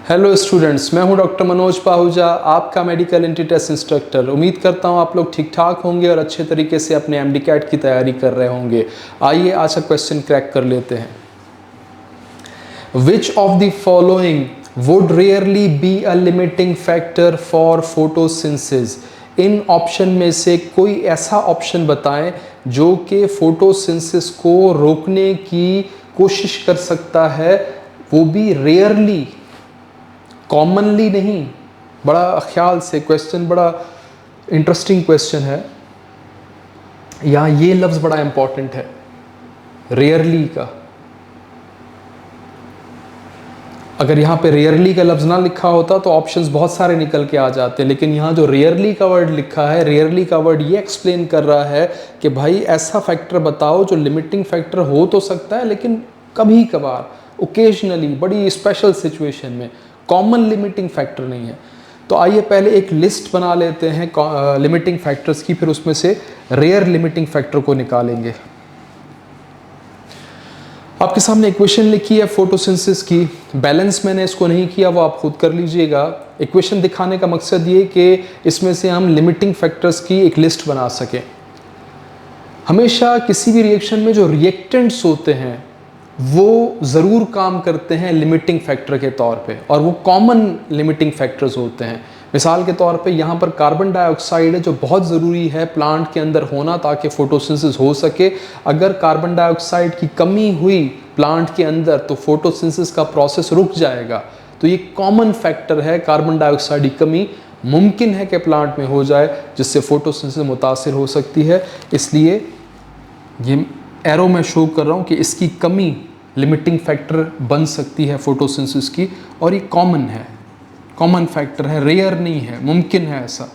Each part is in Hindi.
हेलो स्टूडेंट्स, मैं हूं डॉक्टर मनोज पाहुजा, आपका मेडिकल एंट्री टेस्ट इंस्ट्रक्टर। उम्मीद करता हूं आप लोग ठीक ठाक होंगे और अच्छे तरीके से अपने एमडी कैट की तैयारी कर रहे होंगे। आइए आज का क्वेश्चन क्रैक कर लेते हैं। Which of the following would rarely be a limiting factor for photosynthesis? In option में से कोई ऐसा ऑप्शन बताएं जो कि फोटोसिंथेसिस को रोकने की कोशिश कर सकता है, वो भी रेयरली, कॉमनली नहीं। बड़ा ख्याल से क्वेश्चन, बड़ा इंटरेस्टिंग क्वेश्चन है। यहाँ ये लफ्ज़ बड़ा इंपॉर्टेंट है, रेयरली का। अगर यहाँ पे रेयरली का लफ्ज़ ना लिखा होता तो ऑप्शंस बहुत सारे निकल के आ जाते, लेकिन यहाँ जो रेयरली का वर्ड लिखा है, रेयरली का वर्ड ये एक्सप्लेन कर रहा है कि भाई ऐसा फैक्टर बताओ जो लिमिटिंग फैक्टर हो तो सकता है लेकिन कभी कभार, ओकेजनली, बड़ी स्पेशल सिचुएशन में, कॉमन लिमिटिंग फैक्टर नहीं है। तो आइए पहले एक लिस्ट बना लेते हैं लिमिटिंग फैक्टर्स की, फिर उसमें से रेयर लिमिटिंग फैक्टर को निकालेंगे। आपके सामने इक्वेशन लिखी है फोटोसिंथेसिस की। बैलेंस मैंने इसको नहीं किया, वो आप खुद कर लीजिएगा। इक्वेशन दिखाने का मकसद ये कि इसमें से हम लिमिटिंग फैक्टर्स की एक लिस्ट बना सकें। हमेशा किसी भी रिएक्शन में जो रिएक्टेंट्स होते हैं वो ज़रूर काम करते हैं लिमिटिंग फैक्टर के तौर पे, और वो कॉमन लिमिटिंग फैक्टर्स होते हैं। मिसाल के तौर पे यहाँ पर कार्बन डाइऑक्साइड है जो बहुत ज़रूरी है प्लांट के अंदर होना ताकि फोटोसिंथेसिस हो सके। अगर कार्बन डाइऑक्साइड की कमी हुई प्लांट के अंदर तो फोटोसिंथेसिस का प्रोसेस रुक जाएगा। तो ये कॉमन फैक्टर है, कार्बन डाइऑक्साइड की कमी मुमकिन है कि प्लांट में हो जाए जिससे फोटोसिंथेसिस मुतासिर हो सकती है। इसलिए ये एरो में शो कर रहा हूँ कि इसकी कमी लिमिटिंग फैक्टर बन सकती है फोटोसिंथेसिस की, और ये कॉमन है, कॉमन फैक्टर है, रेयर नहीं है, मुमकिन है ऐसा।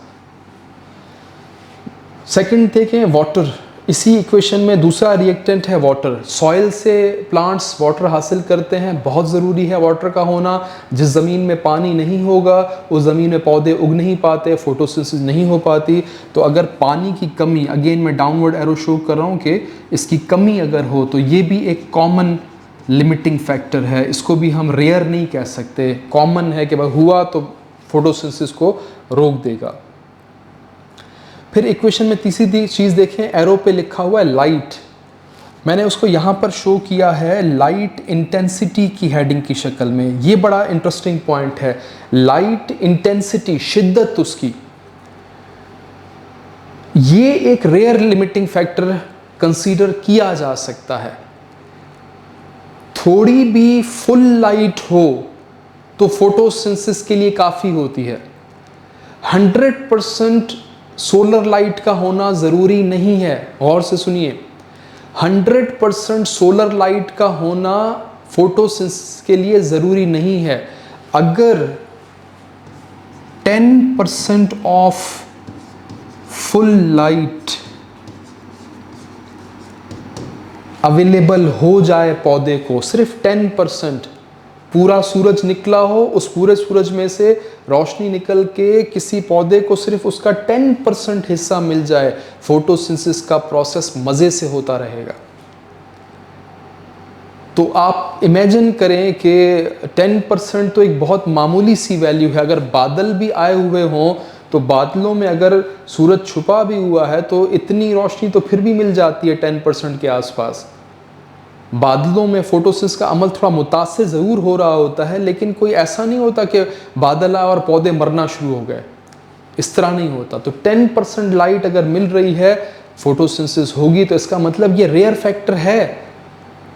सेकंड देखें, वाटर। इसी इक्वेशन में दूसरा रिएक्टेंट है वाटर। सॉइल से प्लांट्स वाटर हासिल करते हैं, बहुत ज़रूरी है वाटर का होना। जिस ज़मीन में पानी नहीं होगा उस ज़मीन में पौधे उग नहीं पाते, फोटोसिंथेसिस नहीं हो पाती। तो अगर पानी की कमी, अगेन मैं डाउनवर्ड एरो शो कर रहा हूँ कि इसकी कमी अगर हो तो ये भी एक कॉमन लिमिटिंग फैक्टर है। इसको भी हम रेयर नहीं कह सकते, कॉमन है कि भाई हुआ तो फोटोसिंथेसिस को रोक देगा। फिर इक्वेशन में तीसरी चीज़ देखें, एरो पे लिखा हुआ है लाइट। मैंने उसको यहाँ पर शो किया है लाइट इंटेंसिटी की हेडिंग की शक्ल में। ये बड़ा इंटरेस्टिंग पॉइंट है, लाइट इंटेंसिटी, शिद्दत उसकी। ये एक रेयर लिमिटिंग फैक्टर कंसीडर किया जा सकता है। थोड़ी भी फुल लाइट हो तो फोटोसिंथेसिस के लिए काफ़ी होती है। 100% सोलर लाइट का होना ज़रूरी नहीं है। गौर से सुनिए, 100% सोलर लाइट का होना फोटोसिंथेसिस के लिए ज़रूरी नहीं है। अगर 10% ऑफ फुल लाइट अवेलेबल हो जाए पौधे को, सिर्फ 10%, पूरा सूरज निकला हो, उस पूरे सूरज में से रोशनी निकल के किसी पौधे को सिर्फ उसका 10% हिस्सा मिल जाए, फोटोसिंथेसिस का प्रोसेस मज़े से होता रहेगा। तो आप इमेजिन करें कि 10% तो एक बहुत मामूली सी वैल्यू है। अगर बादल भी आए हुए हों तो बादलों में अगर सूरज छुपा भी हुआ है तो इतनी रोशनी तो फिर भी मिल जाती है 10% के आसपास। बादलों में फोटोसिंथेसिस का अमल थोड़ा मुतासिर ज़रूर हो रहा होता है, लेकिन कोई ऐसा नहीं होता कि बादल आए और पौधे मरना शुरू हो गए, इस तरह नहीं होता। तो 10% लाइट अगर मिल रही है, फोटोसिंथेसिस होगी, तो इसका मतलब ये रेयर फैक्टर है।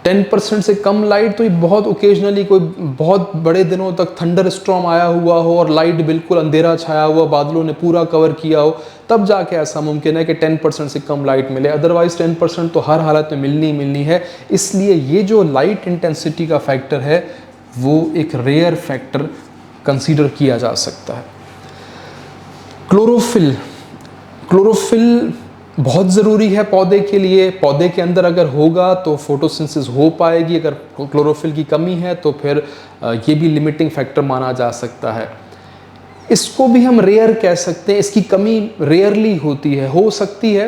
10% से कम लाइट तो ये बहुत ओकेजनली, कोई बहुत बड़े दिनों तक थंडर स्टॉर्म आया हुआ हो और लाइट बिल्कुल अंधेरा छाया हुआ, बादलों ने पूरा कवर किया हो, तब जाके ऐसा मुमकिन है कि 10% से कम लाइट मिले। अदरवाइज 10% तो हर हालत में मिलनी ही मिलनी है। इसलिए ये जो लाइट इंटेंसिटी का फैक्टर है वो एक रेयर फैक्टर कंसीडर किया जा सकता है। क्लोरोफिल। क्लोरोफिल बहुत ज़रूरी है पौधे के लिए। पौधे के अंदर अगर होगा तो फोटोसिंथेसिस हो पाएगी। अगर क्लोरोफिल की कमी है तो फिर ये भी लिमिटिंग फैक्टर माना जा सकता है। इसको भी हम रेयर कह सकते हैं, इसकी कमी रेयरली होती है, हो सकती है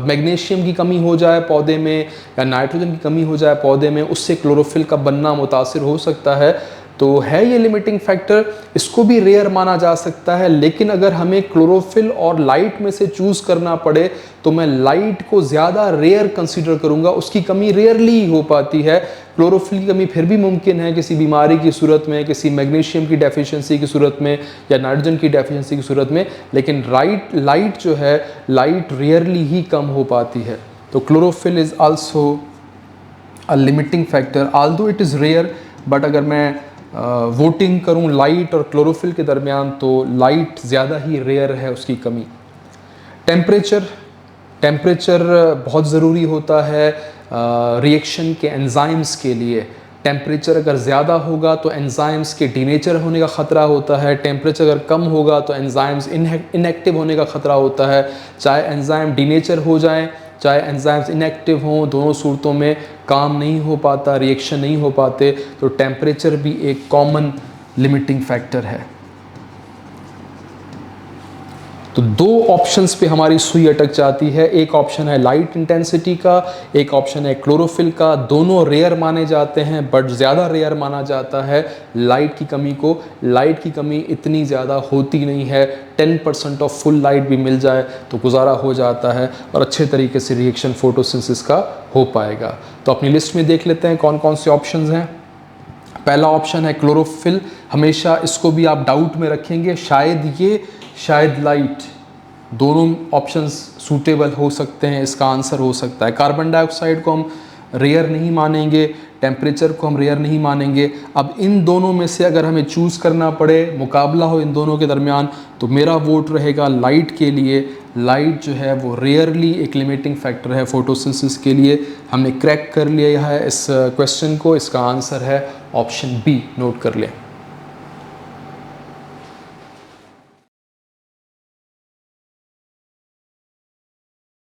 मैग्नीशियम की कमी हो जाए पौधे में या नाइट्रोजन की कमी हो जाए पौधे में, उससे क्लोरोफिल का बनना मुतासिर हो सकता है। तो है ये लिमिटिंग फैक्टर, इसको भी रेयर माना जा सकता है। लेकिन अगर हमें क्लोरोफिल और लाइट में से चूज करना पड़े तो मैं लाइट को ज़्यादा रेयर कंसीडर करूंगा, उसकी कमी रेयरली ही हो पाती है। क्लोरोफिल की कमी फिर भी मुमकिन है किसी बीमारी की सूरत में, किसी मैग्नीशियम की डेफिशिएंसी की सूरत में या नाइट्रोजन की डेफिशिएंसी की सूरत में, लेकिन लाइट जो है लाइट रेयरली ही कम हो पाती है। तो chlorophyll is also a limiting factor although it is rare, but अगर मैं वोटिंग करूं लाइट और क्लोरोफिल के दरमियान तो लाइट ज़्यादा ही रेयर है उसकी कमी। टेम्परेचर बहुत ज़रूरी होता है रिएक्शन के एंजाइम्स के लिए। टेम्परेचर अगर ज़्यादा होगा तो एंजाइम्स के डीनेचर होने का ख़तरा होता है, टेम्परेचर अगर कम होगा तो एंजाइम्स इनएक्टिव होने का ख़तरा होता है। चाहे एंजाइम डीनेचर हो जाएं, चाहे एंजाइम्स इनएक्टिव हों, दोनों सूरतों में काम नहीं हो पाता, रिएक्शन नहीं हो पाते। तो टेम्परेचर भी एक कॉमन लिमिटिंग फैक्टर है। तो दो ऑप्शंस पे हमारी सुई अटक जाती है, एक ऑप्शन है लाइट इंटेंसिटी का, एक ऑप्शन है क्लोरोफिल का। दोनों रेयर माने जाते हैं, बट ज़्यादा रेयर माना जाता है लाइट की कमी को। लाइट की कमी इतनी ज़्यादा होती नहीं है, 10% ऑफ फुल लाइट भी मिल जाए तो गुजारा हो जाता है और अच्छे तरीके से रिएक्शन फोटोसिंथेसिस का हो पाएगा। तो अपनी लिस्ट में देख लेते हैं कौन कौन से ऑप्शंस हैं। पहला ऑप्शन है क्लोरोफिल, हमेशा इसको भी आप डाउट में रखेंगे, शायद ये शायद लाइट, दोनों ऑप्शंस सूटेबल हो सकते हैं, इसका आंसर हो सकता है। कार्बन डाइऑक्साइड को हम रेयर नहीं मानेंगे, टेम्परेचर को हम रेयर नहीं मानेंगे। अब इन दोनों में से अगर हमें चूज़ करना पड़े, मुकाबला हो इन दोनों के दरमियान, तो मेरा वोट रहेगा लाइट के लिए। लाइट जो है वो रेयरली एक लिमिटिंग फैक्टर है फोटोसिंथेसिस के लिए। हमने क्रैक कर लिया है इस क्वेश्चन को, इसका आंसर है ऑप्शन बी, नोट कर लें।